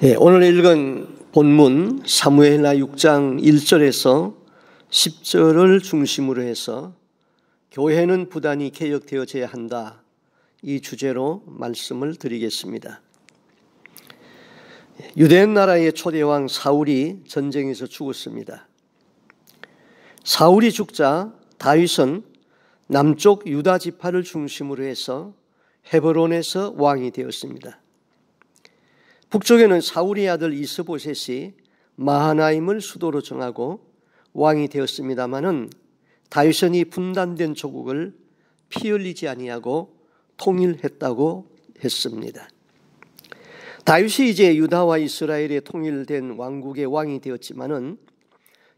오늘 읽은 본문 사무엘하 6장 1절에서 10절을 중심으로 해서 교회는 부단히 개혁되어져야 한다, 이 주제로 말씀을 드리겠습니다. 유대 나라의 초대왕 사울이 전쟁에서 죽었습니다. 사울이 죽자 다윗은 남쪽 유다 지파를 중심으로 해서 헤브론에서 왕이 되었습니다. 북쪽에는 사울의 아들 이스보셋이 마하나임을 수도로 정하고 왕이 되었습니다마는 다윗은 이 분단된 조국을 피 흘리지 아니하고 통일했다고 했습니다. 다윗이 이제 유다와 이스라엘에 통일된 왕국의 왕이 되었지만은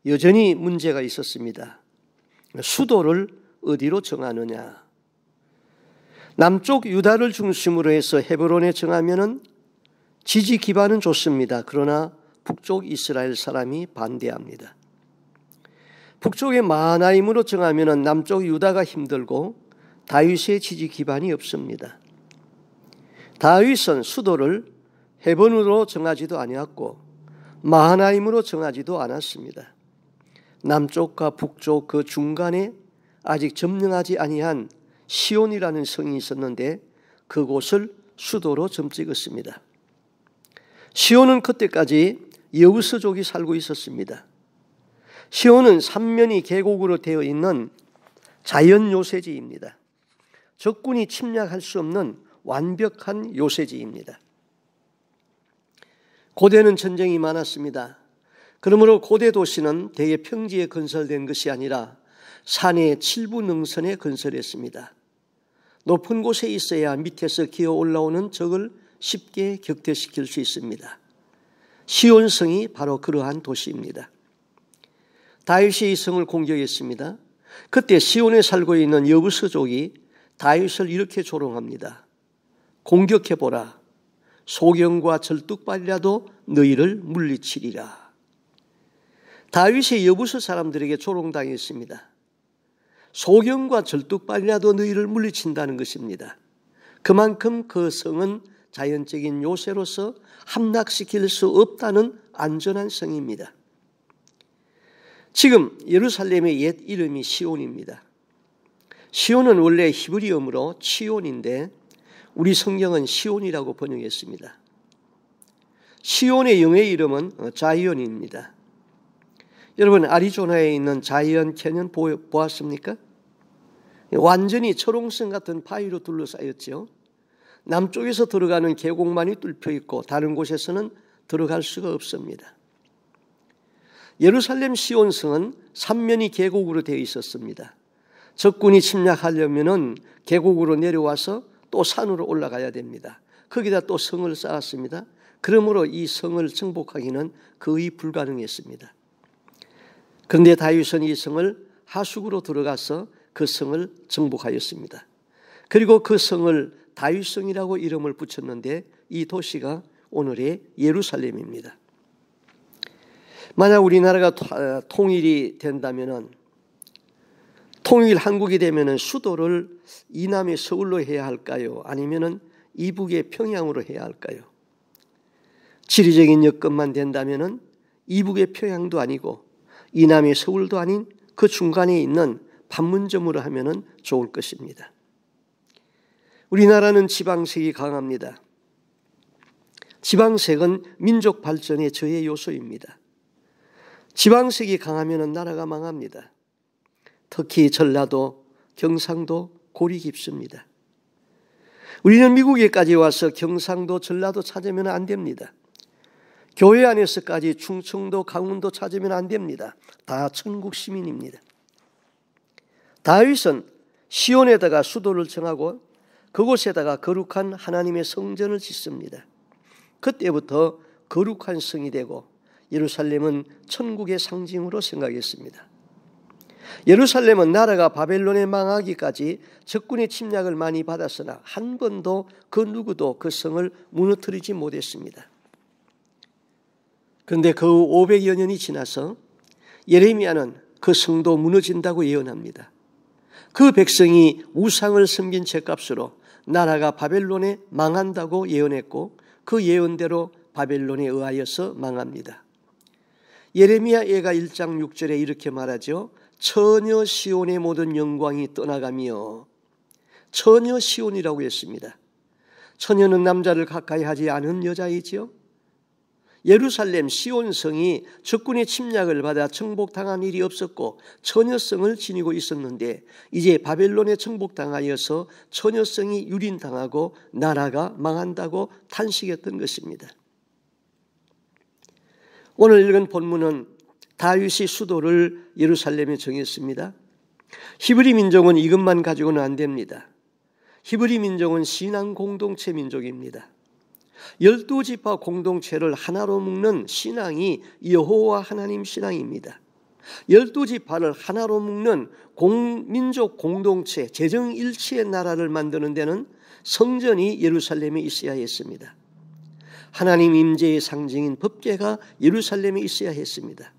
여전히 문제가 있었습니다. 수도를 어디로 정하느냐? 남쪽 유다를 중심으로 해서 헤브론에 정하면은 지지 기반은 좋습니다. 그러나 북쪽 이스라엘 사람이 반대합니다. 북쪽의 마하나임으로 정하면 남쪽 유다가 힘들고 다윗의 지지 기반이 없습니다. 다윗은 수도를 헤브론으로 정하지도 아니었고 마하나임으로 정하지도 않았습니다. 남쪽과 북쪽 그 중간에 아직 점령하지 아니한 시온이라는 성이 있었는데 그곳을 수도로 점찍었습니다. 시온은 그때까지 여부스족이 살고 있었습니다. 시온은 삼면이 계곡으로 되어 있는 자연 요새지입니다. 적군이 침략할 수 없는 완벽한 요새지입니다. 고대는 전쟁이 많았습니다. 그러므로 고대 도시는 대개 평지에 건설된 것이 아니라 산의 칠부 능선에 건설했습니다. 높은 곳에 있어야 밑에서 기어 올라오는 적을 쉽게 격퇴시킬 수 있습니다. 시온성이 바로 그러한 도시입니다. 다윗이 이 성을 공격했습니다. 그때 시온에 살고 있는 여부스족이 다윗을 이렇게 조롱합니다. 공격해보라. 소경과 절뚝발이라도 너희를 물리치리라. 다윗이 여부스 사람들에게 조롱당했습니다. 소경과 절뚝발이라도 너희를 물리친다는 것입니다. 그만큼 그 성은 자연적인 요새로서 함락시킬 수 없다는 안전한 성입니다. 지금 예루살렘의 옛 이름이 시온입니다. 시온은 원래 히브리어로 치온인데 우리 성경은 시온이라고 번역했습니다. 시온의 영어 이름은 자이언입니다. 여러분, 아리조나에 있는 자이언 캐년 보았습니까? 완전히 철옹성 같은 바위로 둘러싸였죠. 남쪽에서 들어가는 계곡만이 뚫혀 있고 다른 곳에서는 들어갈 수가 없습니다. 예루살렘 시온성은 삼면이 계곡으로 되어 있었습니다. 적군이 침략하려면은 계곡으로 내려와서 또 산으로 올라가야 됩니다. 거기다 또 성을 쌓았습니다. 그러므로 이 성을 정복하기는 거의 불가능했습니다. 그런데 다윗은 이 성을 하수구로 들어가서 그 성을 정복하였습니다. 그리고 그 성을 다윗성이라고 이름을 붙였는데 이 도시가 오늘의 예루살렘입니다. 만약 우리나라가 통일이 된다면은, 통일 한국이 되면은 수도를 이남의 서울로 해야 할까요? 아니면은 이북의 평양으로 해야 할까요? 지리적인 여건만 된다면은 이북의 평양도 아니고 이남의 서울도 아닌 그 중간에 있는 판문점으로 하면은 좋을 것입니다. 우리나라는 지방색이 강합니다. 지방색은 민족 발전의 저해 요소입니다. 지방색이 강하면 나라가 망합니다. 특히 전라도, 경상도 골이 깊습니다. 우리는 미국에까지 와서 경상도, 전라도 찾으면 안 됩니다. 교회 안에서까지 충청도, 강원도 찾으면 안 됩니다. 다 천국 시민입니다. 다윗은 시온에다가 수도를 정하고 그곳에다가 거룩한 하나님의 성전을 짓습니다. 그때부터 거룩한 성이 되고 예루살렘은 천국의 상징으로 생각했습니다. 예루살렘은 나라가 바벨론에 망하기까지 적군의 침략을 많이 받았으나 한 번도 그 누구도 그 성을 무너뜨리지 못했습니다. 그런데 그 500여 년이 지나서 예레미야는 그 성도 무너진다고 예언합니다. 그 백성이 우상을 섬긴 죄값으로 나라가 바벨론에 망한다고 예언했고 그 예언대로 바벨론에 의하여서 망합니다. 예레미야 예가 1장 6절에 이렇게 말하죠. 처녀 시온의 모든 영광이 떠나가며, 처녀 시온이라고 했습니다. 처녀는 남자를 가까이 하지 않은 여자이지요. 예루살렘 시온성이 적군의 침략을 받아 정복당한 일이 없었고 처녀성을 지니고 있었는데, 이제 바벨론에 정복당하여서 처녀성이 유린당하고 나라가 망한다고 탄식했던 것입니다. 오늘 읽은 본문은 다윗이 수도를 예루살렘에 정했습니다. 히브리 민족은 이것만 가지고는 안 됩니다. 히브리 민족은 신앙 공동체 민족입니다. 12지파 공동체를 하나로 묶는 신앙이 여호와 하나님 신앙입니다. 12지파를 하나로 묶는 민족 공동체, 재정일치의 나라를 만드는 데는 성전이 예루살렘에 있어야 했습니다. 하나님 임재의 상징인 법궤가 예루살렘에 있어야 했습니다.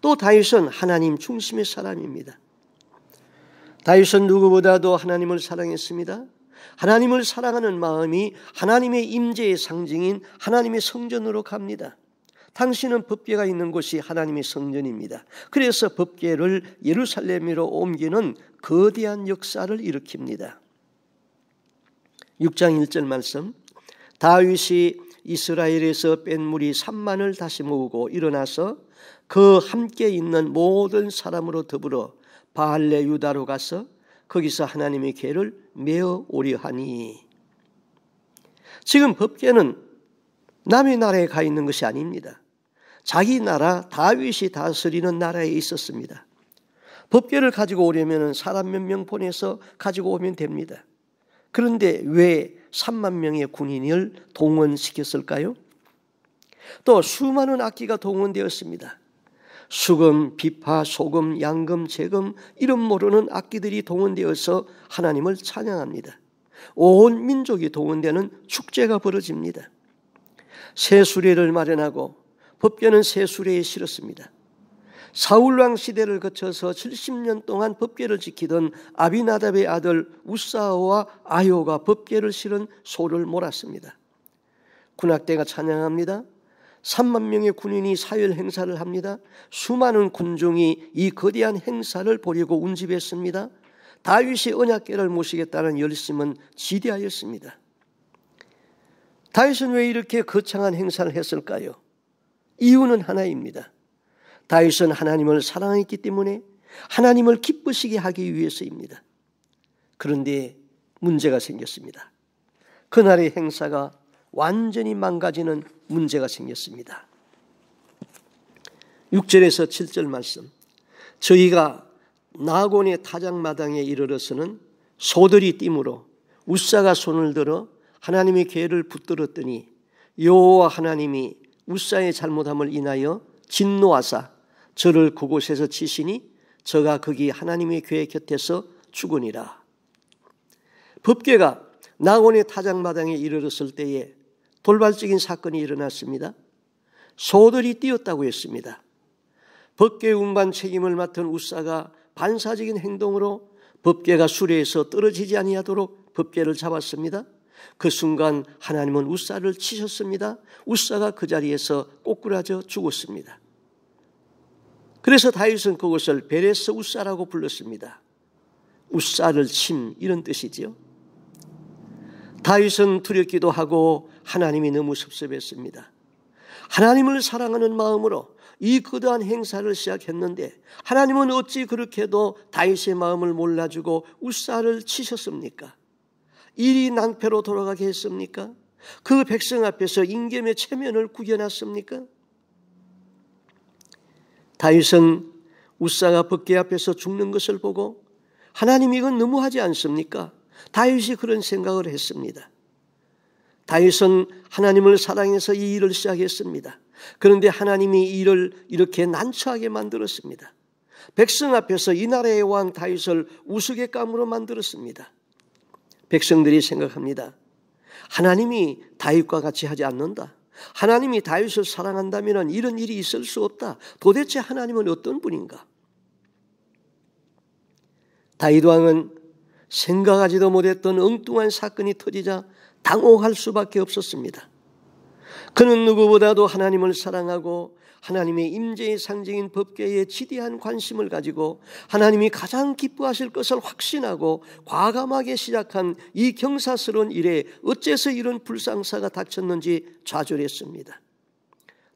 또 다윗은 하나님 중심의 사람입니다. 다윗은 누구보다도 하나님을 사랑했습니다. 하나님을 사랑하는 마음이 하나님의 임재의 상징인 하나님의 성전으로 갑니다. 당신은 법궤가 있는 곳이 하나님의 성전입니다. 그래서 법궤를 예루살렘으로 옮기는 거대한 역사를 일으킵니다. 6장 1절 말씀, 다윗이 이스라엘에서 뺀 무리 3만을 다시 모으고 일어나서 그 함께 있는 모든 사람으로 더불어 바알레 유다로 가서 거기서 하나님의 궤를 메어 오려 하니. 지금 법궤는 남의 나라에 가 있는 것이 아닙니다. 자기 나라 다윗이 다스리는 나라에 있었습니다. 법궤를 가지고 오려면 사람 몇 명 보내서 가지고 오면 됩니다. 그런데 왜 3만 명의 군인을 동원시켰을까요? 또 수많은 악기가 동원되었습니다. 수금, 비파, 소금, 양금, 재금, 이름 모르는 악기들이 동원되어서 하나님을 찬양합니다. 온 민족이 동원되는 축제가 벌어집니다. 새 수레를 마련하고 법궤는 새 수레에 실었습니다. 사울왕 시대를 거쳐서 70년 동안 법궤를 지키던 아비나답의 아들 우사와 아효가 법궤를 실은 소를 몰았습니다. 군악대가 찬양합니다. 3만 명의 군인이 사열 행사를 합니다. 수많은 군중이 이 거대한 행사를 보려고 운집했습니다. 다윗이 언약궤를 모시겠다는 열심은 지대하였습니다. 다윗은 왜 이렇게 거창한 행사를 했을까요? 이유는 하나입니다. 다윗은 하나님을 사랑했기 때문에 하나님을 기쁘시게 하기 위해서입니다. 그런데 문제가 생겼습니다. 그날의 행사가 완전히 망가지는 문제가 생겼습니다. 6절에서 7절 말씀, 저희가 나곤의 타작마당에 이르러서는 소들이 띠므로 우사가 손을 들어 하나님의 궤를 붙들었더니 여호와 하나님이 우사의 잘못함을 인하여 진노하사 저를 그곳에서 치시니 저가 거기 하나님의 궤 곁에서 죽으니라. 법궤가 나곤의 타작마당에 이르렀을 때에 돌발적인 사건이 일어났습니다. 소들이 뛰었다고 했습니다. 법궤 운반 책임을 맡은 우사가 반사적인 행동으로 법궤가 수레에서 떨어지지 아니하도록 법궤를 잡았습니다. 그 순간 하나님은 우사를 치셨습니다. 우사가 그 자리에서 꼬꾸라져 죽었습니다. 그래서 다윗은 그것을 베레스 우사라고 불렀습니다. 우사를 침, 이런 뜻이지요. 다윗은 두렵기도 하고 하나님이 너무 섭섭했습니다. 하나님을 사랑하는 마음으로 이 거대한 행사를 시작했는데 하나님은 어찌 그렇게도 다윗의 마음을 몰라주고 우사를 치셨습니까? 일이 낭패로 돌아가게 했습니까? 그 백성 앞에서 임금의 체면을 구겨놨습니까? 다윗은 우사가 법궤 앞에서 죽는 것을 보고 하나님, 이건 너무하지 않습니까? 다윗이 그런 생각을 했습니다. 다윗은 하나님을 사랑해서 이 일을 시작했습니다. 그런데 하나님이 이 일을 이렇게 난처하게 만들었습니다. 백성 앞에서 이 나라의 왕 다윗을 우스갯감으로 만들었습니다. 백성들이 생각합니다. 하나님이 다윗과 같이 하지 않는다. 하나님이 다윗을 사랑한다면 이런 일이 있을 수 없다. 도대체 하나님은 어떤 분인가? 다윗 왕은 생각하지도 못했던 엉뚱한 사건이 터지자 당혹할 수밖에 없었습니다. 그는 누구보다도 하나님을 사랑하고 하나님의 임재의 상징인 법궤에 지대한 관심을 가지고 하나님이 가장 기뻐하실 것을 확신하고 과감하게 시작한 이 경사스러운 일에 어째서 이런 불상사가 닥쳤는지 좌절했습니다.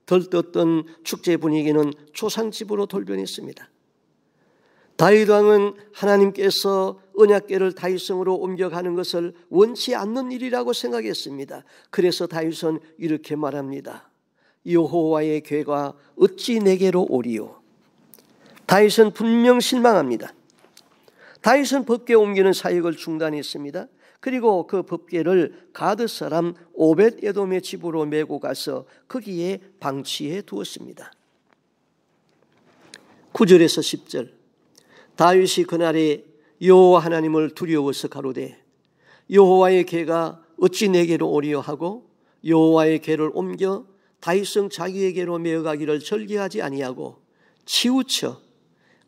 들떴던 축제 분위기는 초상집으로 돌변했습니다. 다윗 왕은 하나님께서 언약궤를 다윗성으로 옮겨가는 것을 원치 않는 일이라고 생각했습니다. 그래서 다윗은 이렇게 말합니다. 여호와의 궤가 어찌 내게로 오리요. 다윗은 분명 실망합니다. 다윗은 법궤 옮기는 사역을 중단했습니다. 그리고 그 법궤를 가드 사람 오벳 에돔의 집으로 메고 가서 거기에 방치해 두었습니다. 9절에서 10절, 다윗이 그날에 여호와 하나님을 두려워서 가로되 여호와의 궤가 어찌 내게로 오리요 하고 여호와의 궤를 옮겨 다윗성 자기에게로 메어가기를 절개하지 아니하고 치우쳐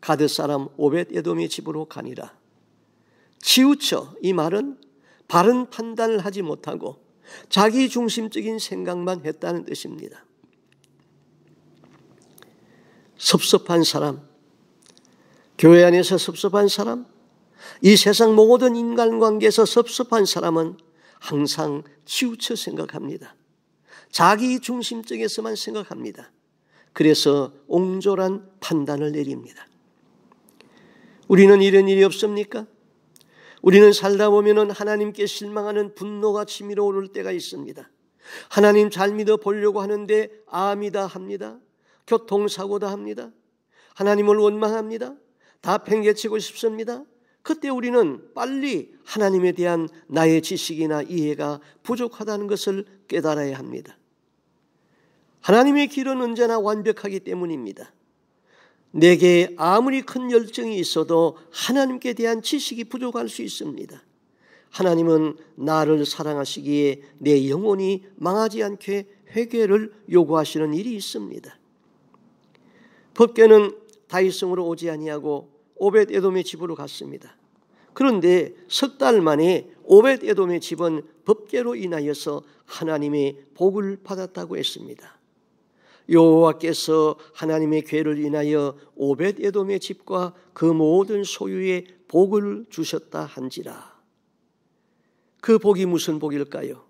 가드 사람 오벳 에돔의 집으로 가니라. 치우쳐, 이 말은 바른 판단을 하지 못하고 자기 중심적인 생각만 했다는 뜻입니다. 섭섭한 사람, 교회 안에서 섭섭한 사람, 이 세상 모든 인간관계에서 섭섭한 사람은 항상 치우쳐 생각합니다. 자기 중심적에서만 생각합니다. 그래서 옹졸한 판단을 내립니다. 우리는 이런 일이 없습니까? 우리는 살다 보면 하나님께 실망하는 분노가 치밀어 오를 때가 있습니다. 하나님 잘 믿어 보려고 하는데 암이다 합니다. 교통사고다 합니다. 하나님을 원망합니다. 다 팽개치고 싶습니다. 그때 우리는 빨리 하나님에 대한 나의 지식이나 이해가 부족하다는 것을 깨달아야 합니다. 하나님의 길은 언제나 완벽하기 때문입니다. 내게 아무리 큰 열정이 있어도 하나님께 대한 지식이 부족할 수 있습니다. 하나님은 나를 사랑하시기에 내 영혼이 망하지 않게 회개를 요구하시는 일이 있습니다. 법궤는 다윗성으로 오지 아니하고 오벳 에돔의 집으로 갔습니다. 그런데 석 달 만에 오벳 에돔의 집은 법궤로 인하여서 하나님의 복을 받았다고 했습니다. 여호와께서 하나님의 궤를 인하여 오벳 에돔의 집과 그 모든 소유에 복을 주셨다 한지라. 그 복이 무슨 복일까요?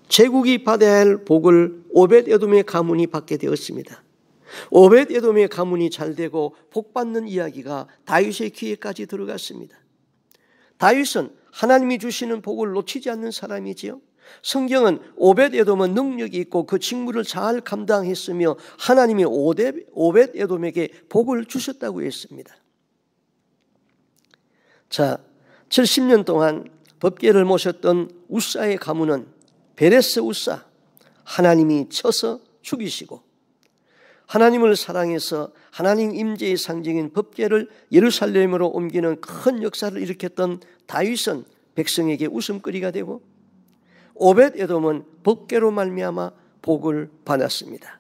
제국이 받아야 할 복을 오벳 에돔의 가문이 받게 되었습니다. 오벳 에돔의 가문이 잘되고 복받는 이야기가 다윗의 귀에까지 들어갔습니다. 다윗은 하나님이 주시는 복을 놓치지 않는 사람이지요. 성경은 오벳 에돔은 능력이 있고 그 직무를 잘 감당했으며 하나님이 오벳 에돔에게 복을 주셨다고 했습니다. 자, 70년 동안 법궤를 모셨던 우사의 가문은 베레스 우사, 하나님이 쳐서 죽이시고 하나님을 사랑해서 하나님 임재의 상징인 법궤를 예루살렘으로 옮기는 큰 역사를 일으켰던 다윗은 백성에게 웃음거리가 되고 오벳 에돔은 법궤로 말미암아 복을 받았습니다.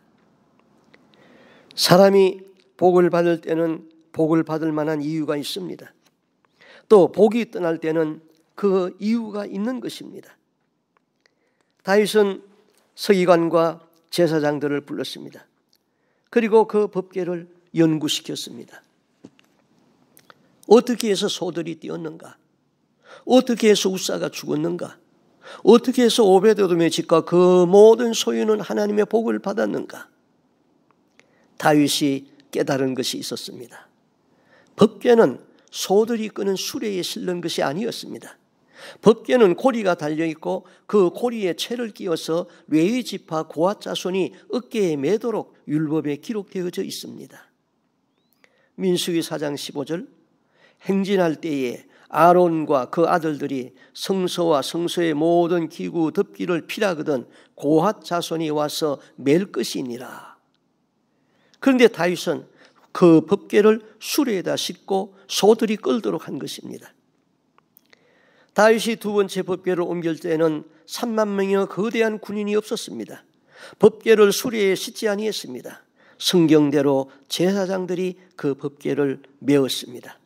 사람이 복을 받을 때는 복을 받을 만한 이유가 있습니다. 또 복이 떠날 때는 그 이유가 있는 것입니다. 다윗은 서기관과 제사장들을 불렀습니다. 그리고 그 법궤를 연구시켰습니다. 어떻게 해서 소들이 뛰었는가? 어떻게 해서 우사가 죽었는가? 어떻게 해서 오벳 에돔의 집과 그 모든 소유는 하나님의 복을 받았는가? 다윗이 깨달은 것이 있었습니다. 법궤는 소들이 끄는 수레에 실는 것이 아니었습니다. 법궤는 고리가 달려있고 그 고리에 채를 끼워서 레위 지파 고핫 자손이 어깨에 매도록 율법에 기록되어져 있습니다. 민수기 4장 15절, 행진할 때에 아론과 그 아들들이 성소와 성소의 모든 기구 덮기를 피라거든 고핫 자손이 와서 맬 것이니라. 그런데 다윗은 그 법궤를 수레에다 싣고 소들이 끌도록 한 것입니다. 다윗이 두 번째 법궤를 옮길 때는 3만 명의 거대한 군인이 없었습니다. 법궤를 수레에 싣지 아니했습니다. 성경대로 제사장들이 그 법궤를 메었습니다.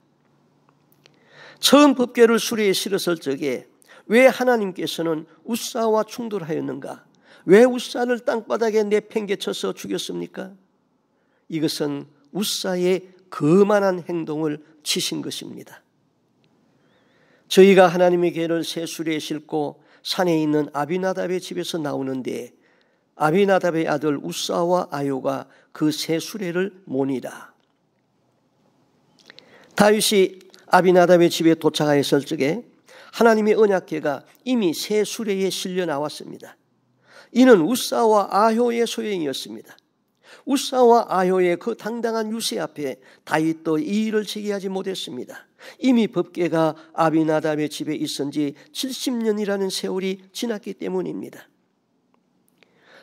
처음 법궤를 수레에 실었을 적에 왜 하나님께서는 우사와 충돌하였는가? 왜 우사를 땅바닥에 내팽개쳐서 죽였습니까? 이것은 우사의 거만한 행동을 치신 것입니다. 저희가 하나님의 괴를 새 수레에 싣고 산에 있는 아비나답의 집에서 나오는데 아비나답의 아들 우사와 아요가 그 새 수레를 모니라. 다윗이 아비나답의 집에 도착하였을 적에 하나님의 언약궤가 이미 새 수레에 실려 나왔습니다. 이는 우사와 아효의 소행이었습니다. 우사와 아효의 그 당당한 유세 앞에 다윗도 이의를 제기하지 못했습니다. 이미 법궤가 아비나답의 집에 있은 지 70년이라는 세월이 지났기 때문입니다.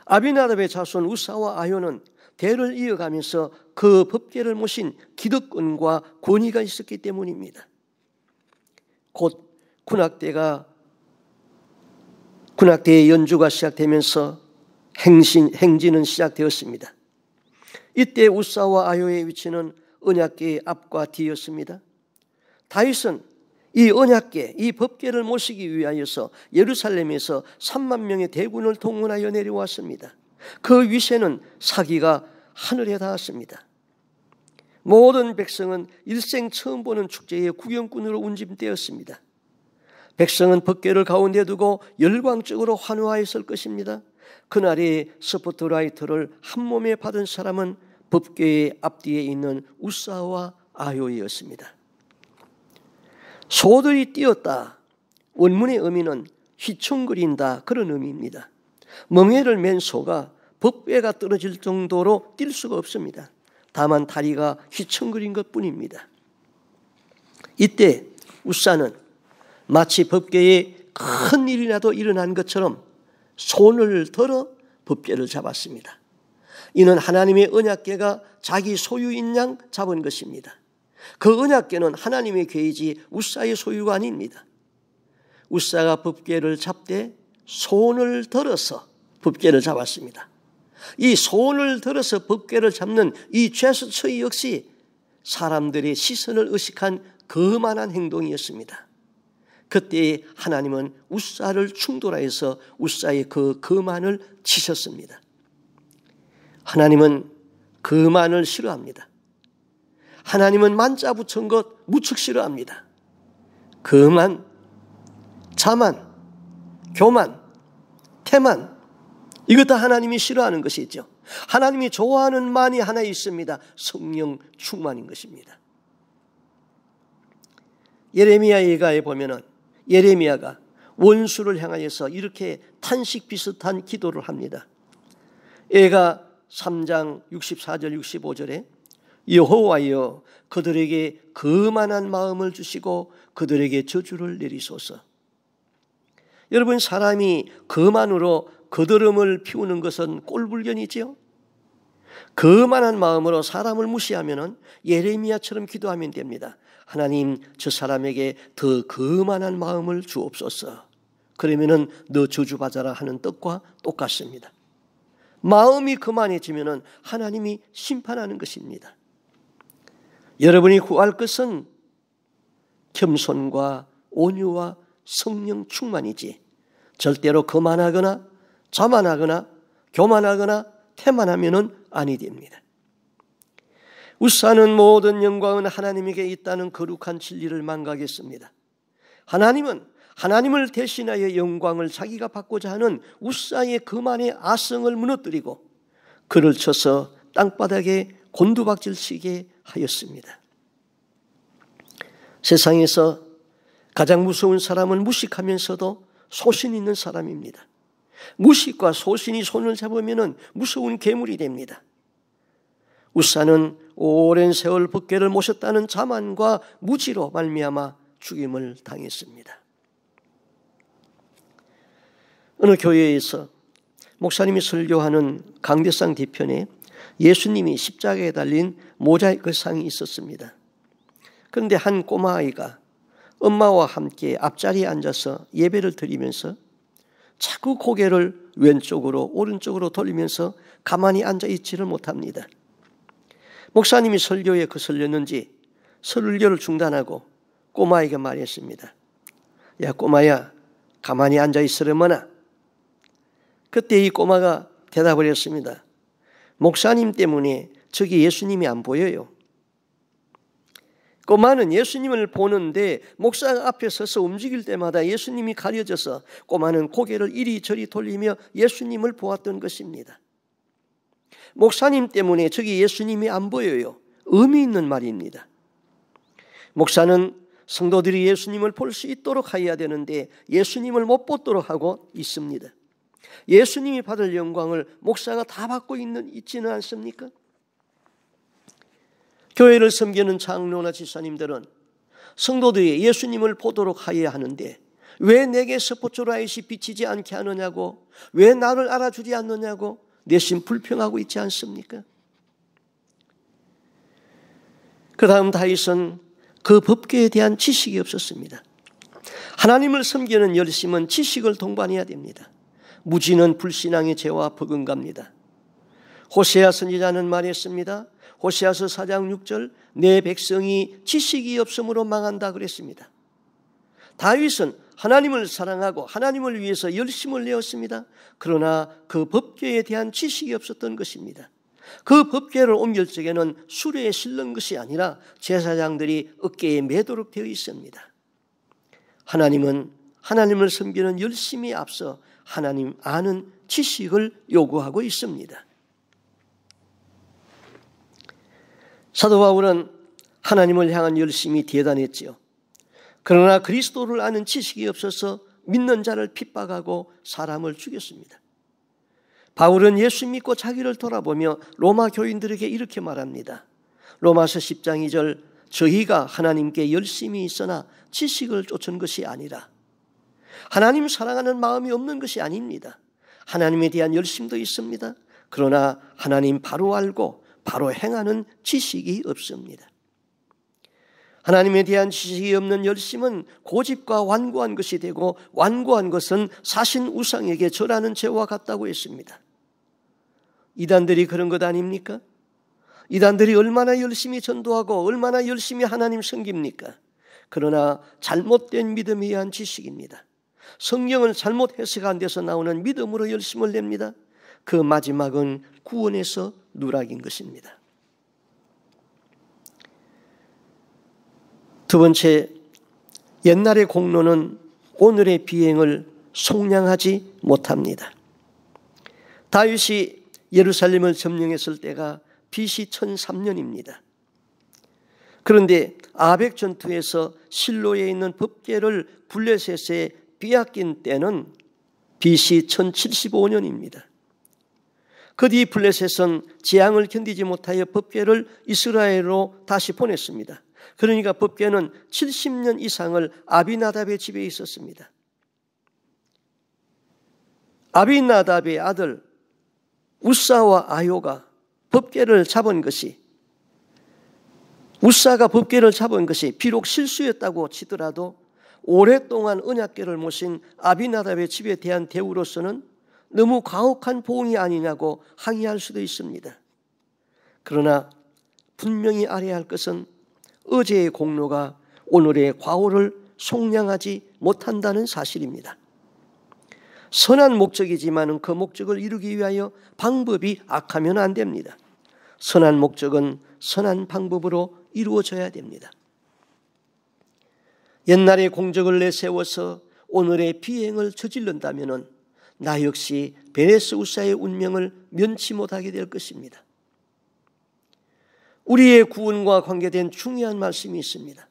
아비나답의 자손 우사와 아효는 대를 이어가면서 그 법궤를 모신 기득권과 권위가 있었기 때문입니다. 곧 군악대의 연주가 시작되면서 행진은 시작되었습니다. 이때 우사와 아효의 위치는 언약궤의 앞과 뒤였습니다. 다윗은 이 언약궤, 이 법궤를 모시기 위하여서 예루살렘에서 3만 명의 대군을 동원하여 내려왔습니다. 그 위세는 사기가 하늘에 닿았습니다. 모든 백성은 일생 처음 보는 축제의 구경꾼으로 운집되었습니다. 백성은 법궤를 가운데 두고 열광적으로 환호하였을 것입니다. 그날의 스포트라이트를 한 몸에 받은 사람은 법궤의 앞뒤에 있는 우사와 아효이었습니다. 소들이 뛰었다. 원문의 의미는 휘청거린다, 그런 의미입니다. 멍에를 맨 소가 법궤가 떨어질 정도로 뛸 수가 없습니다. 다만 다리가 휘청거린 것뿐입니다. 이때 우사는 마치 법궤에 큰 일이라도 일어난 것처럼 손을 들어 법궤를 잡았습니다. 이는 하나님의 언약궤가 자기 소유인 양 잡은 것입니다. 그 언약궤는 하나님의 궤이지 우사의 소유가 아닙니다. 우사가 법궤를 잡되 손을 들어서 법궤를 잡았습니다. 이 손을 들어서 법궤를 잡는 이 제스처 역시 사람들의 시선을 의식한 거만한 행동이었습니다. 그때 하나님은 우사를 충돌하여서 우사의 그 거만을 치셨습니다. 하나님은 거만을 싫어합니다. 하나님은 만자 붙은 것 무척 싫어합니다. 거만, 자만, 교만, 태만, 이것 다 하나님이 싫어하는 것이죠. 하나님이 좋아하는 만이 하나 있습니다. 성령 충만인 것입니다. 예레미야 예가에 보면은 예레미야가 원수를 향하여서 이렇게 탄식 비슷한 기도를 합니다. 예가 3장 64절 65절에 여호와여 그들에게 거만한 마음을 주시고 그들에게 저주를 내리소서. 여러분, 사람이 거만으로 거드름을 피우는 것은 꼴불견이지요. 거만한 마음으로 사람을 무시하면 예레미야처럼 기도하면 됩니다. 하나님, 저 사람에게 더 거만한 마음을 주옵소서. 그러면은 너 저주받아라 하는 뜻과 똑같습니다. 마음이 거만해지면 하나님이 심판하는 것입니다. 여러분이 구할 것은 겸손과 온유와 성령 충만이지 절대로 거만하거나 자만하거나 교만하거나 태만하면은 아니 됩니다. 우사는 모든 영광은 하나님에게 있다는 거룩한 진리를 망각했습니다. 하나님은 하나님을 대신하여 영광을 자기가 받고자 하는 우사의 거만의 아성을 무너뜨리고 그를 쳐서 땅바닥에 곤두박질치게 하였습니다. 세상에서 가장 무서운 사람은 무식하면서도 소신 있는 사람입니다. 무식과 소신이 손을 잡으면 무서운 괴물이 됩니다. 우사는 오랜 세월 법궤를 모셨다는 자만과 무지로 말미암아 죽임을 당했습니다. 어느 교회에서 목사님이 설교하는 강대상 뒤편에 예수님이 십자가에 달린 모자이크 상이 있었습니다. 그런데 한 꼬마아이가 엄마와 함께 앞자리에 앉아서 예배를 드리면서 자꾸 고개를 왼쪽으로 오른쪽으로 돌리면서 가만히 앉아있지를 못합니다. 목사님이 설교에 거슬렸는지 설교를 중단하고 꼬마에게 말했습니다. 야 꼬마야, 가만히 앉아있으려면아 그때 이 꼬마가 대답을 했습니다. 목사님 때문에 저기 예수님이 안 보여요. 꼬마는 예수님을 보는데 목사가 앞에 서서 움직일 때마다 예수님이 가려져서 꼬마는 고개를 이리저리 돌리며 예수님을 보았던 것입니다. 목사님 때문에 저기 예수님이 안 보여요. 의미 있는 말입니다. 목사는 성도들이 예수님을 볼 수 있도록 해야 되는데 예수님을 못 보도록 하고 있습니다. 예수님이 받을 영광을 목사가 다 받고 있지는 않습니까? 교회를 섬기는 장로나 지사님들은 성도들이 예수님을 보도록 하여야 하는데 왜 내게 스포트라이트이 비치지 않게 하느냐고, 왜 나를 알아주지 않느냐고 내심 불평하고 있지 않습니까? 그 다음 다윗은 그 법궤에 대한 지식이 없었습니다. 하나님을 섬기는 열심은 지식을 동반해야 됩니다. 무지는 불신앙의 죄와 버금갑니다. 호세아 선지자는 말했습니다. 호세아서 4장 6절, 내 백성이 지식이 없으므로 망한다 그랬습니다. 다윗은 하나님을 사랑하고 하나님을 위해서 열심을 내었습니다. 그러나 그 법궤에 대한 지식이 없었던 것입니다. 그 법궤를 옮길 적에는 수레에 실는 것이 아니라 제사장들이 어깨에 매도록 되어 있습니다. 하나님은 하나님을 섬기는 열심히 앞서 하나님 아는 지식을 요구하고 있습니다. 사도 바울은 하나님을 향한 열심이 대단했지요. 그러나 그리스도를 아는 지식이 없어서 믿는 자를 핍박하고 사람을 죽였습니다. 바울은 예수 믿고 자기를 돌아보며 로마 교인들에게 이렇게 말합니다. 로마서 10장 2절, 저희가 하나님께 열심이 있으나 지식을 쫓은 것이 아니라, 하나님 사랑하는 마음이 없는 것이 아닙니다. 하나님에 대한 열심도 있습니다. 그러나 하나님 바로 알고 바로 행하는 지식이 없습니다. 하나님에 대한 지식이 없는 열심은 고집과 완고한 것이 되고, 완고한 것은 사신 우상에게 절하는 죄와 같다고 했습니다. 이단들이 그런 것 아닙니까? 이단들이 얼마나 열심히 전도하고 얼마나 열심히 하나님 섬깁니까? 그러나 잘못된 믿음에 의한 지식입니다. 성경을 잘못 해석한 데서 나오는 믿음으로 열심을 냅니다. 그 마지막은 구원에서 누락인 것입니다. 두 번째, 옛날의 공로는 오늘의 비행을 속량하지 못합니다. 다윗이 예루살렘을 점령했을 때가 BC 1003년입니다. 그런데 아벡 전투에서 실로에 있는 법궤를 블레셋에 빼앗긴 때는 BC 1075년입니다. 그 뒤 블레셋은 재앙을 견디지 못하여 법궤를 이스라엘로 다시 보냈습니다. 그러니까 법궤는 70년 이상을 아비나답의 집에 있었습니다. 아비나답의 아들 우사와 아요가 법궤를 잡은 것이, 우사가 법궤를 잡은 것이 비록 실수였다고 치더라도 오랫동안 언약궤를 모신 아비나답의 집에 대한 대우로서는 너무 가혹한 보응이 아니냐고 항의할 수도 있습니다. 그러나 분명히 알아야 할 것은 어제의 공로가 오늘의 과오를 속량하지 못한다는 사실입니다. 선한 목적이지만 그 목적을 이루기 위하여 방법이 악하면 안 됩니다. 선한 목적은 선한 방법으로 이루어져야 됩니다. 옛날의 공적을 내세워서 오늘의 비행을 저지른다면 나 역시 베레스 우사의 운명을 면치 못하게 될 것입니다. 우리의 구원과 관계된 중요한 말씀이 있습니다.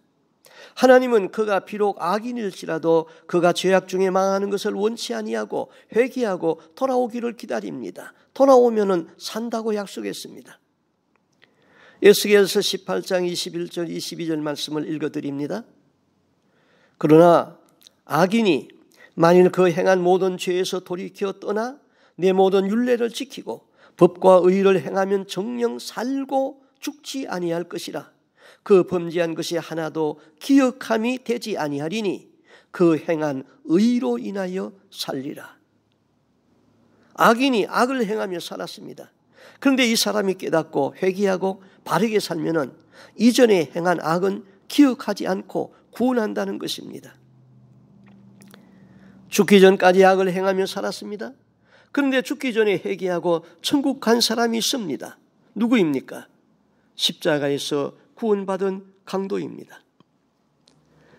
하나님은 그가 비록 악인일지라도 그가 죄악 중에 망하는 것을 원치 아니하고 회개하고 돌아오기를 기다립니다. 돌아오면은 산다고 약속했습니다. 에스겔서 18장 21절 22절 말씀을 읽어드립니다. 그러나 악인이 만일 그 행한 모든 죄에서 돌이켜 떠나 내 모든 율례를 지키고 법과 의를 행하면 정녕 살고 죽지 아니할 것이라. 그 범죄한 것이 하나도 기억함이 되지 아니하리니 그 행한 의로 인하여 살리라. 악인이 악을 행하며 살았습니다. 그런데 이 사람이 깨닫고 회개하고 바르게 살면은 이전에 행한 악은 기억하지 않고 구원한다는 것입니다. 죽기 전까지 악을 행하며 살았습니다. 그런데 죽기 전에 회개하고 천국 간 사람이 있습니다. 누구입니까? 십자가에서 구원받은 강도입니다.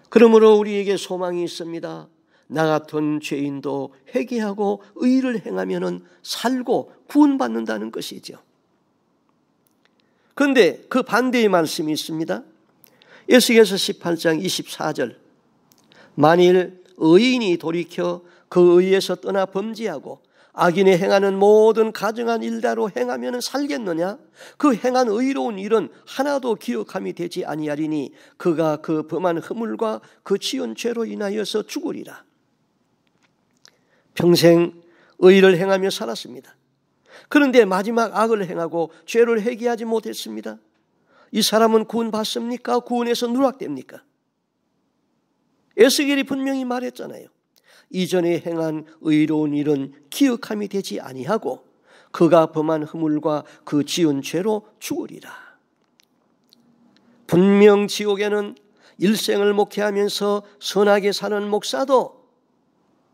그러므로 우리에게 소망이 있습니다. 나 같은 죄인도 회개하고 의를 행하면 살고 구원받는다는 것이죠. 그런데 그 반대의 말씀이 있습니다. 에스겔서 18장 24절, 만일 의인이 돌이켜 그 의에서 떠나 범죄하고 악인이 행하는 모든 가증한 일대로 행하면 살겠느냐? 그 행한 의로운 일은 하나도 기억함이 되지 아니하리니 그가 그 범한 허물과 그 지은 죄로 인하여서 죽으리라. 평생 의를 행하며 살았습니다. 그런데 마지막 악을 행하고 죄를 회개하지 못했습니다. 이 사람은 구원받습니까? 구원에서 누락됩니까? 에스겔이 분명히 말했잖아요. 이전에 행한 의로운 일은 기억함이 되지 아니하고 그가 범한 허물과 그 지은 죄로 죽으리라. 분명 지옥에는 일생을 목회하면서 선하게 사는 목사도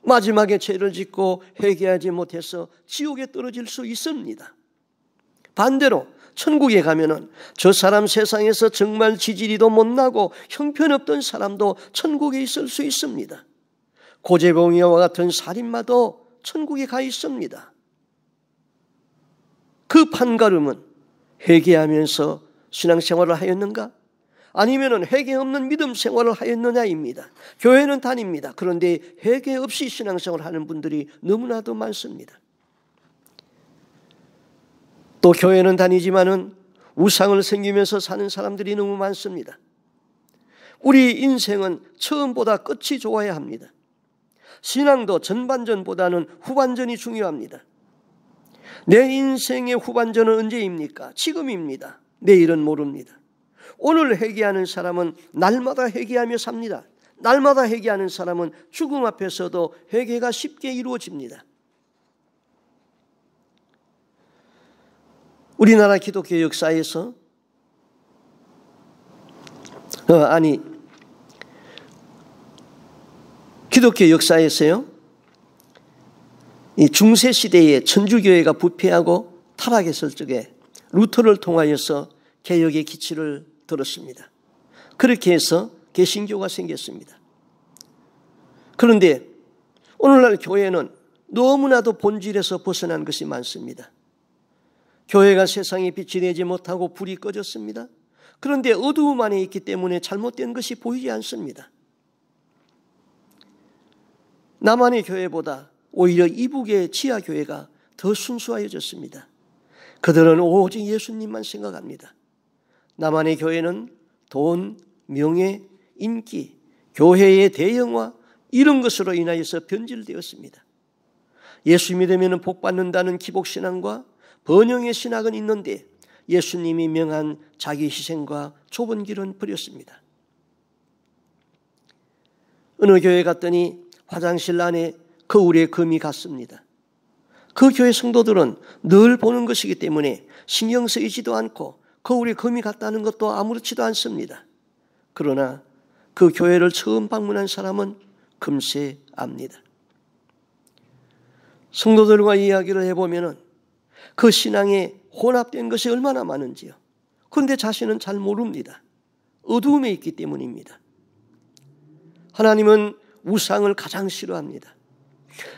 마지막에 죄를 짓고 회개하지 못해서 지옥에 떨어질 수 있습니다. 반대로 천국에 가면은 저 사람 세상에서 정말 지지리도 못나고 형편없던 사람도 천국에 있을 수 있습니다. 고재봉이와 같은 살인마도 천국에 가 있습니다. 그 판가름은 회개하면서 신앙생활을 하였는가? 아니면 회개 없는 믿음 생활을 하였느냐입니다. 교회는 다닙니다. 그런데 회개 없이 신앙생활을 하는 분들이 너무나도 많습니다. 또 교회는 다니지만은 우상을 섬기면서 사는 사람들이 너무 많습니다. 우리 인생은 처음보다 끝이 좋아야 합니다. 신앙도 전반전보다는 후반전이 중요합니다. 내 인생의 후반전은 언제입니까? 지금입니다. 내일은 모릅니다. 오늘 회개하는 사람은 날마다 회개하며 삽니다. 날마다 회개하는 사람은 죽음 앞에서도 회개가 쉽게 이루어집니다. 우리나라 기독교 역사에서 기독교 역사에서요, 이 중세 시대에 천주교회가 부패하고 타락했을 적에 루터를 통하여서 개혁의 기치를 들었습니다. 그렇게 해서 개신교가 생겼습니다. 그런데 오늘날 교회는 너무나도 본질에서 벗어난 것이 많습니다. 교회가 세상에 빛이 되지 못하고 불이 꺼졌습니다. 그런데 어두움 안에 있기 때문에 잘못된 것이 보이지 않습니다. 남한의 교회보다 오히려 이북의 지하교회가 더 순수하여졌습니다. 그들은 오직 예수님만 생각합니다. 남한의 교회는 돈, 명예, 인기, 교회의 대형화 이런 것으로 인하여서 변질되었습니다. 예수 믿으면 복 받는다는 기복신앙과 번영의 신학은 있는데 예수님이 명한 자기 희생과 좁은 길은 버렸습니다. 어느 교회 갔더니 화장실 안에 거울에 금이 갔습니다. 그 교회 성도들은 늘 보는 것이기 때문에 신경 쓰이지도 않고 거울에 금이 갔다는 것도 아무렇지도 않습니다. 그러나 그 교회를 처음 방문한 사람은 금세 압니다. 성도들과 이야기를 해보면 그 신앙에 혼합된 것이 얼마나 많은지요. 그런데 자신은 잘 모릅니다. 어두움에 있기 때문입니다. 하나님은 우상을 가장 싫어합니다.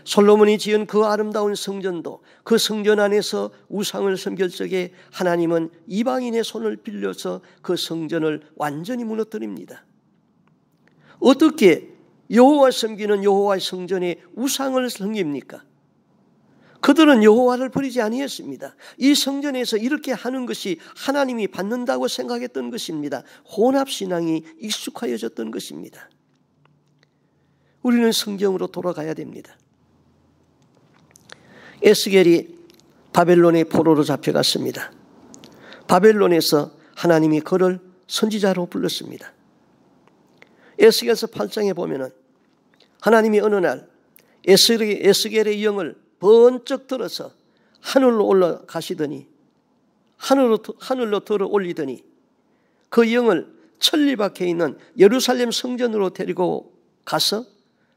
솔로몬이 지은 그 아름다운 성전도 그 성전 안에서 우상을 섬길 적에 하나님은 이방인의 손을 빌려서 그 성전을 완전히 무너뜨립니다. 어떻게 여호와 섬기는 여호와의 성전에 우상을 섬깁니까? 그들은 여호와를 버리지 아니했습니다. 이 성전에서 이렇게 하는 것이 하나님이 받는다고 생각했던 것입니다. 혼합신앙이 익숙하여졌던 것입니다. 우리는 성경으로 돌아가야 됩니다. 에스겔이 바벨론의 포로로 잡혀갔습니다. 바벨론에서 하나님이 그를 선지자로 불렀습니다. 에스겔서 8장에 보면은 하나님이 어느 날 에스겔의 영을 번쩍 들어서 하늘로 올라가시더니 하늘로 들어 올리더니 그 영을 천리 밖에 있는 예루살렘 성전으로 데리고 가서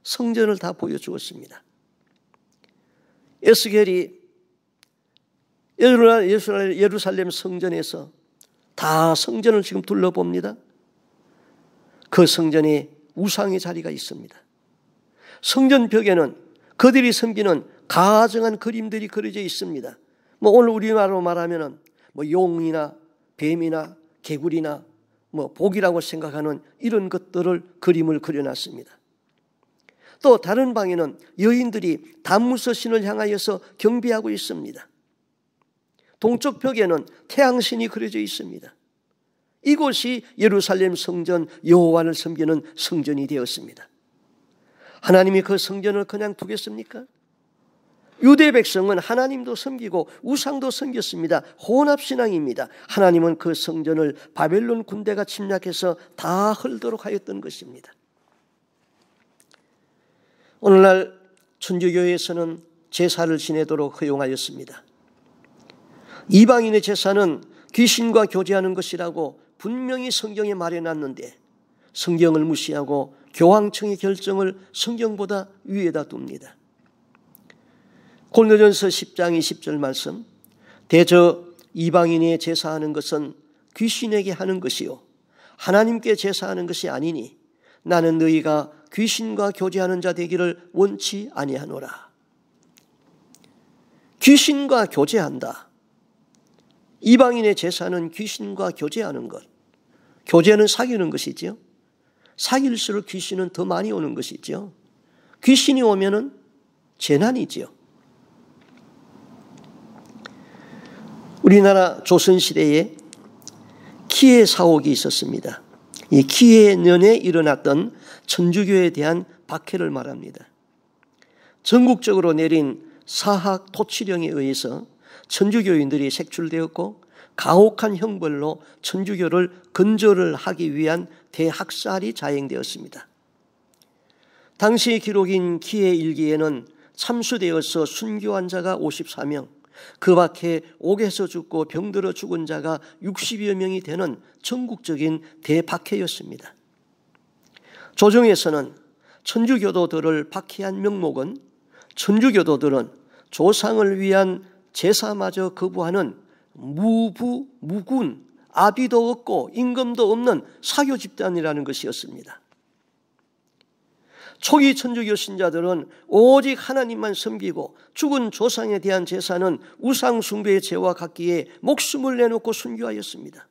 성전을 다 보여주었습니다. 에스겔이 예루살렘 성전에서 다 성전을 지금 둘러봅니다. 그 성전에 우상의 자리가 있습니다. 성전 벽에는 그들이 섬기는 가증한 그림들이 그려져 있습니다. 오늘 우리말로 말하면은 용이나 뱀이나 개구리나 복이라고 생각하는 이런 것들을 그림을 그려놨습니다. 또 다른 방에는 여인들이 단무서 신을 향하여서 경배하고 있습니다. 동쪽 벽에는 태양신이 그려져 있습니다. 이곳이 예루살렘 성전 여호와를 섬기는 성전이 되었습니다. 하나님이 그 성전을 그냥 두겠습니까? 유대 백성은 하나님도 섬기고 우상도 섬겼습니다. 혼합신앙입니다. 하나님은 그 성전을 바벨론 군대가 침략해서 다 헐도록 하였던 것입니다. 오늘날 천주교에서는 제사를 지내도록 허용하였습니다. 이방인의 제사는 귀신과 교제하는 것이라고 분명히 성경에 말해놨는데 성경을 무시하고 교황청의 결정을 성경보다 위에다 둡니다. 고린도전서 10장 20절 말씀, 대저 이방인의 제사하는 것은 귀신에게 하는 것이요 하나님께 제사하는 것이 아니니 나는 너희가 귀신과 교제하는 자 되기를 원치 아니하노라. 귀신과 교제한다. 이방인의 제사는 귀신과 교제하는 것. 교제는 사귀는 것이지요. 사귈수록 귀신은 더 많이 오는 것이지요. 귀신이 오면은 재난이지요. 우리나라 조선시대에 키해 사옥이 있었습니다. 이 키해년에 일어났던 천주교에 대한 박해를 말합니다. 전국적으로 내린 사학 토치령에 의해서 천주교인들이 색출되었고 가혹한 형벌로 천주교를 근절을 하기 위한 대학살이 자행되었습니다. 당시 기록인 키해 일기에는 참수되어서 순교한 자가 54명, 그 밖에 옥에서 죽고 병들어 죽은 자가 60여 명이 되는 전국적인 대박해였습니다. 조정에서는 천주교도들을 박해한 명목은 천주교도들은 조상을 위한 제사마저 거부하는 무부, 무군, 아비도 없고 임금도 없는 사교 집단이라는 것이었습니다. 초기 천주교 신자들은 오직 하나님만 섬기고 죽은 조상에 대한 제사는 우상 숭배의 죄와 같기에 목숨을 내놓고 순교하였습니다.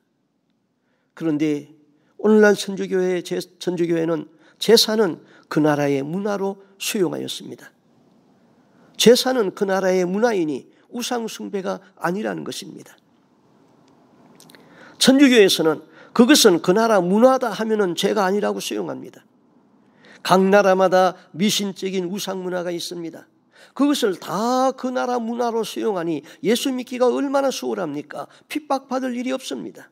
그런데 오늘날 천주교회는 제사는 그 나라의 문화로 수용하였습니다. 제사는 그 나라의 문화이니 우상 숭배가 아니라는 것입니다. 천주교에서는 그것은 그 나라 문화다 하면은 죄가 아니라고 수용합니다. 각 나라마다 미신적인 우상 문화가 있습니다. 그것을 다 그 나라 문화로 수용하니 예수 믿기가 얼마나 수월합니까? 핍박받을 일이 없습니다.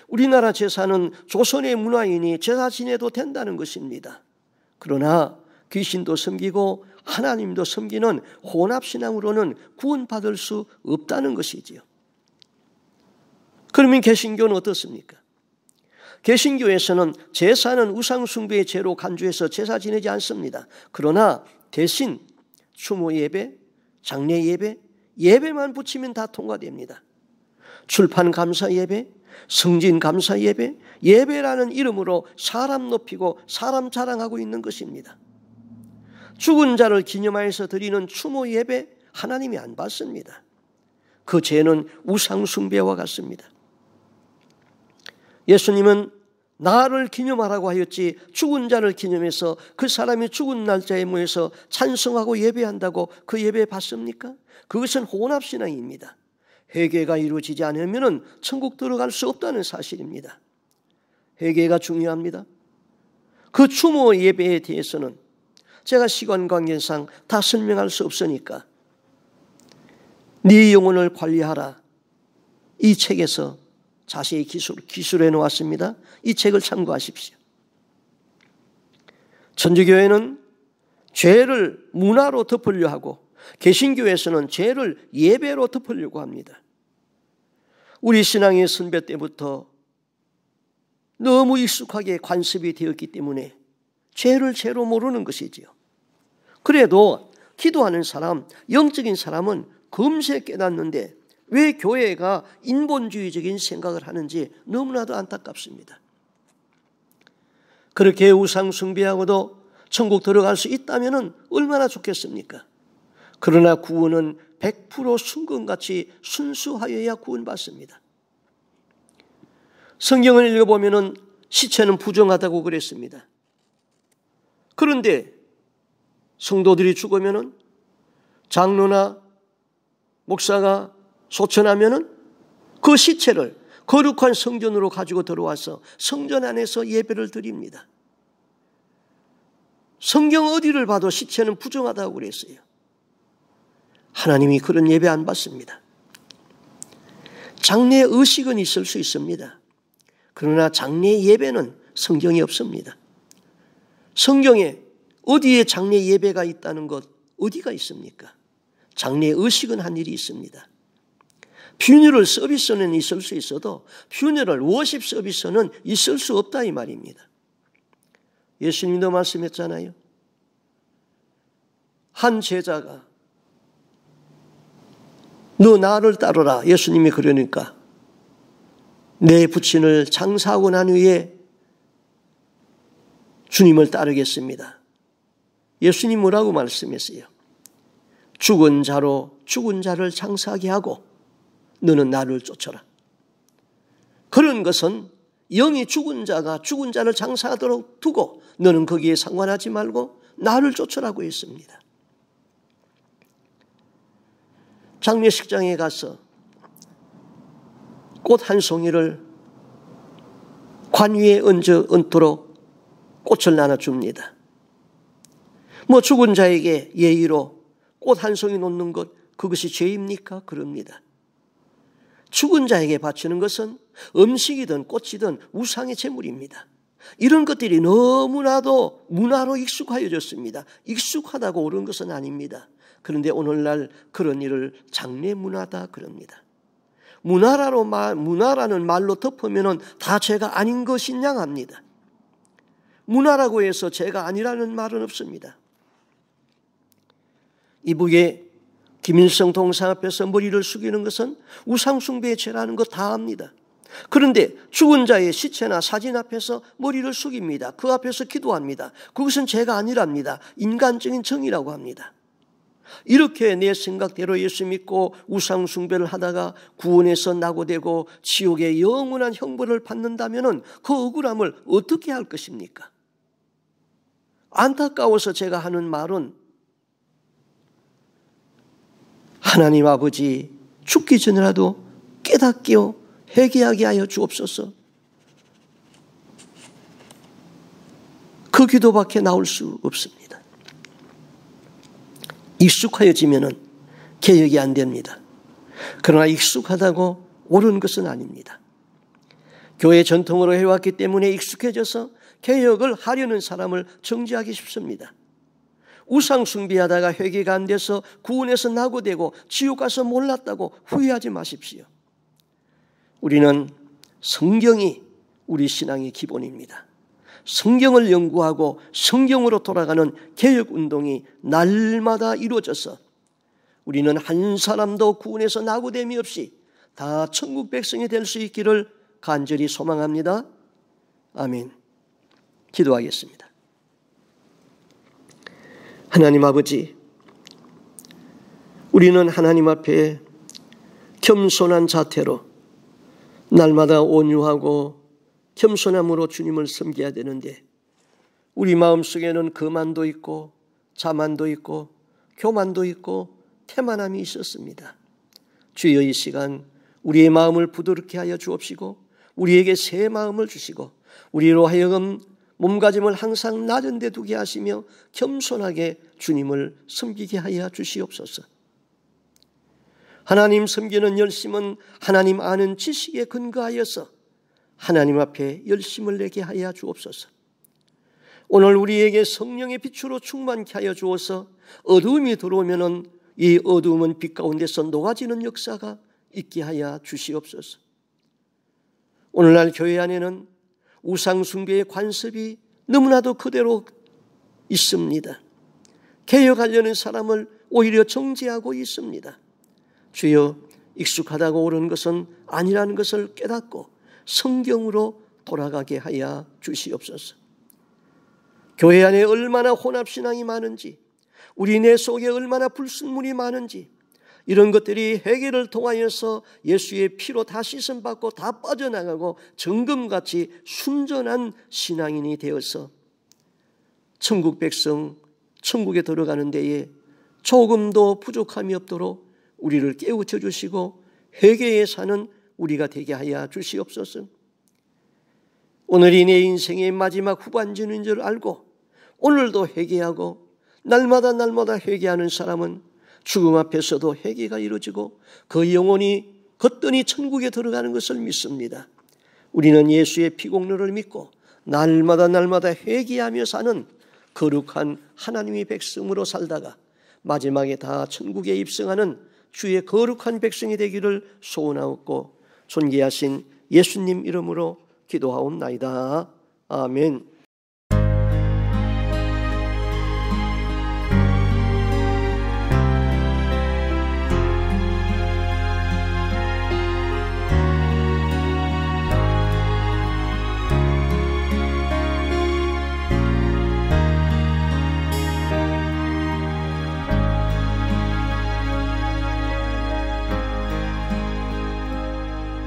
우리나라 제사는 조선의 문화이니 제사 지내도 된다는 것입니다. 그러나 귀신도 섬기고 하나님도 섬기는 혼합신앙으로는 구원받을 수 없다는 것이지요. 그러면 개신교는 어떻습니까? 개신교에서는 제사는 우상숭배의 죄로 간주해서 제사 지내지 않습니다. 그러나 대신 추모 예배, 장례 예배, 예배만 붙이면 다 통과됩니다. 출판 감사 예배, 성진 감사 예배, 예배라는 이름으로 사람 높이고 사람 자랑하고 있는 것입니다. 죽은 자를 기념하여서 드리는 추모 예배 하나님이 안 받습니다. 그 죄는 우상숭배와 같습니다. 예수님은 나를 기념하라고 하였지 죽은 자를 기념해서 그 사람이 죽은 날짜에 모여서 찬송하고 예배한다고 그 예배 받습니까? 그것은 혼합신앙입니다. 회개가 이루어지지 않으면 천국 들어갈 수 없다는 사실입니다. 회개가 중요합니다. 그 추모 예배에 대해서는 제가 시간 관계상 다 설명할 수 없으니까 네 영혼을 관리하라, 이 책에서 자세히 기술해 놓았습니다. 이 책을 참고하십시오. 천주교회는 죄를 문화로 덮으려 하고 개신교에서는 죄를 예배로 덮으려고 합니다. 우리 신앙의 선배 때부터 너무 익숙하게 관습이 되었기 때문에 죄를 죄로 모르는 것이지요. 그래도 기도하는 사람, 영적인 사람은 금세 깨닫는데 왜 교회가 인본주의적인 생각을 하는지 너무나도 안타깝습니다. 그렇게 우상 숭배하고도 천국 들어갈 수 있다면 얼마나 좋겠습니까? 그러나 구원은 100% 순금같이 순수하여야 구원받습니다. 성경을 읽어보면 시체는 부정하다고 그랬습니다. 그런데 성도들이 죽으면 장로나 목사가 소천하면 그 시체를 거룩한 성전으로 가지고 들어와서 성전 안에서 예배를 드립니다. 성경 어디를 봐도 시체는 부정하다고 그랬어요. 하나님이 그런 예배 안 받습니다. 장례 의식은 있을 수 있습니다. 그러나 장례 예배는 성경에 없습니다. 성경에 어디에 장례 예배가 있다는 것 어디가 있습니까? 장례 의식은 한 일이 있습니다. 퓨니럴 서비스는 있을 수 있어도 퓨니럴 워십 서비스는 있을 수 없다 이 말입니다. 예수님도 말씀했잖아요. 한 제자가 너 나를 따르라. 예수님이 그러니까 내 부친을 장사하고 난 후에 주님을 따르겠습니다. 예수님 뭐라고 말씀했어요? 죽은 자로 죽은 자를 장사하게 하고 너는 나를 쫓아라. 그런 것은 영이 죽은 자가 죽은 자를 장사하도록 두고 너는 거기에 상관하지 말고 나를 쫓아라고 했습니다. 장례식장에 가서 꽃 한 송이를 관 위에 얹도록 꽃을 나눠줍니다. 뭐 죽은 자에게 예의로 꽃 한 송이 놓는 것 그것이 죄입니까? 그럽니다. 죽은 자에게 바치는 것은 음식이든 꽃이든 우상의 제물입니다. 이런 것들이 너무나도 문화로 익숙하여졌습니다. 익숙하다고 옳은 것은 아닙니다. 그런데 오늘날 그런 일을 장례 문화다 그럽니다. 문화라는 말로 덮으면 다 죄가 아닌 것인 양 합니다. 문화라고 해서 죄가 아니라는 말은 없습니다. 이북에 김일성 동상 앞에서 머리를 숙이는 것은 우상숭배의 죄라는 거 다 압니다. 그런데 죽은 자의 시체나 사진 앞에서 머리를 숙입니다. 그 앞에서 기도합니다. 그것은 죄가 아니랍니다. 인간적인 정의라고 합니다. 이렇게 내 생각대로 예수 믿고 우상숭배를 하다가 구원에서 낙오되고 지옥의 영원한 형벌을 받는다면 그 억울함을 어떻게 할 것입니까? 안타까워서 제가 하는 말은 하나님 아버지 죽기 전이라도 깨닫게 회개하게 하여 주옵소서. 그 기도밖에 나올 수 없습니다. 익숙하여지면 개혁이 안 됩니다. 그러나 익숙하다고 옳은 것은 아닙니다. 교회 전통으로 해왔기 때문에 익숙해져서 개혁을 하려는 사람을 정죄하기 쉽습니다. 우상 숭배하다가 회개가 안 돼서 구원에서 낙오되고 지옥 가서 몰랐다고 후회하지 마십시오. 우리는 성경이 우리 신앙의 기본입니다. 성경을 연구하고 성경으로 돌아가는 개혁운동이 날마다 이루어져서 우리는 한 사람도 구원에서 낙오됨이 없이 다 천국 백성이 될 수 있기를 간절히 소망합니다. 아멘. 기도하겠습니다. 하나님 아버지, 우리는 하나님 앞에 겸손한 자태로 날마다 온유하고 겸손함으로 주님을 섬겨야 되는데 우리 마음속에는 거만도 있고 자만도 있고 교만도 있고 태만함이 있었습니다. 주여 이 시간 우리의 마음을 부드럽게 하여 주옵시고 우리에게 새 마음을 주시고 우리로 하여금 몸가짐을 항상 낮은 데 두게 하시며 겸손하게 주님을 섬기게 하여 주시옵소서. 하나님 섬기는 열심은 하나님 아는 지식에 근거하여서 하나님 앞에 열심을 내게 하여 주옵소서. 오늘 우리에게 성령의 빛으로 충만케 하여 주어서 어두움이 들어오면 이 어두움은 빛 가운데서 녹아지는 역사가 있게 하여 주시옵소서. 오늘날 교회 안에는 우상 숭배의 관습이 너무나도 그대로 있습니다. 개혁하려는 사람을 오히려 정죄하고 있습니다. 주여, 익숙하다고 옳은 것은 아니라는 것을 깨닫고 성경으로 돌아가게 하여 주시옵소서. 교회 안에 얼마나 혼합신앙이 많은지, 우리 내 속에 얼마나 불순물이 많은지, 이런 것들이 회개를 통하여서 예수의 피로 다 씻음받고 다 빠져나가고 정금같이 순전한 신앙인이 되어서 천국 백성, 천국에 들어가는 데에 조금도 부족함이 없도록 우리를 깨우쳐 주시고 회개에 사는 우리가 되게 하여 주시옵소서. 오늘이 내 인생의 마지막 후반전인 줄 알고 오늘도 회개하고 날마다 회개하는 사람은 죽음 앞에서도 회개가 이루어지고 그 영혼이 거뜬히 천국에 들어가는 것을 믿습니다. 우리는 예수의 피공로를 믿고 날마다 회개하며 사는 거룩한 하나님의 백성으로 살다가 마지막에 다 천국에 입성하는 주의 거룩한 백성이 되기를 소원하옵고 존귀하신 예수님 이름으로 기도하옵나이다. 아멘.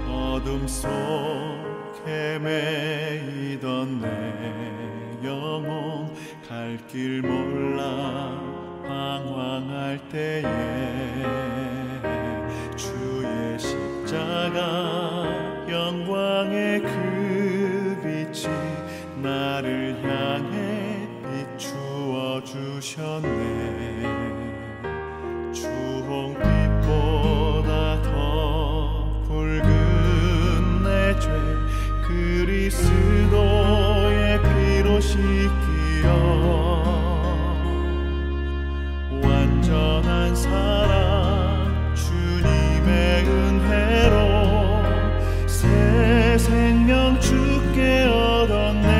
어둠 속 헤매이던 내 영혼 갈 길 몰라 방황할 때에 주의 십자가 영광의 그 빛이 나를 향해 비추어 주셨네. 주홍빛보다 더 붉은 내 죄 그리스도의 피로 씻기어 완전한 사랑 주님의 은혜로 새 생명 주께 얻었네.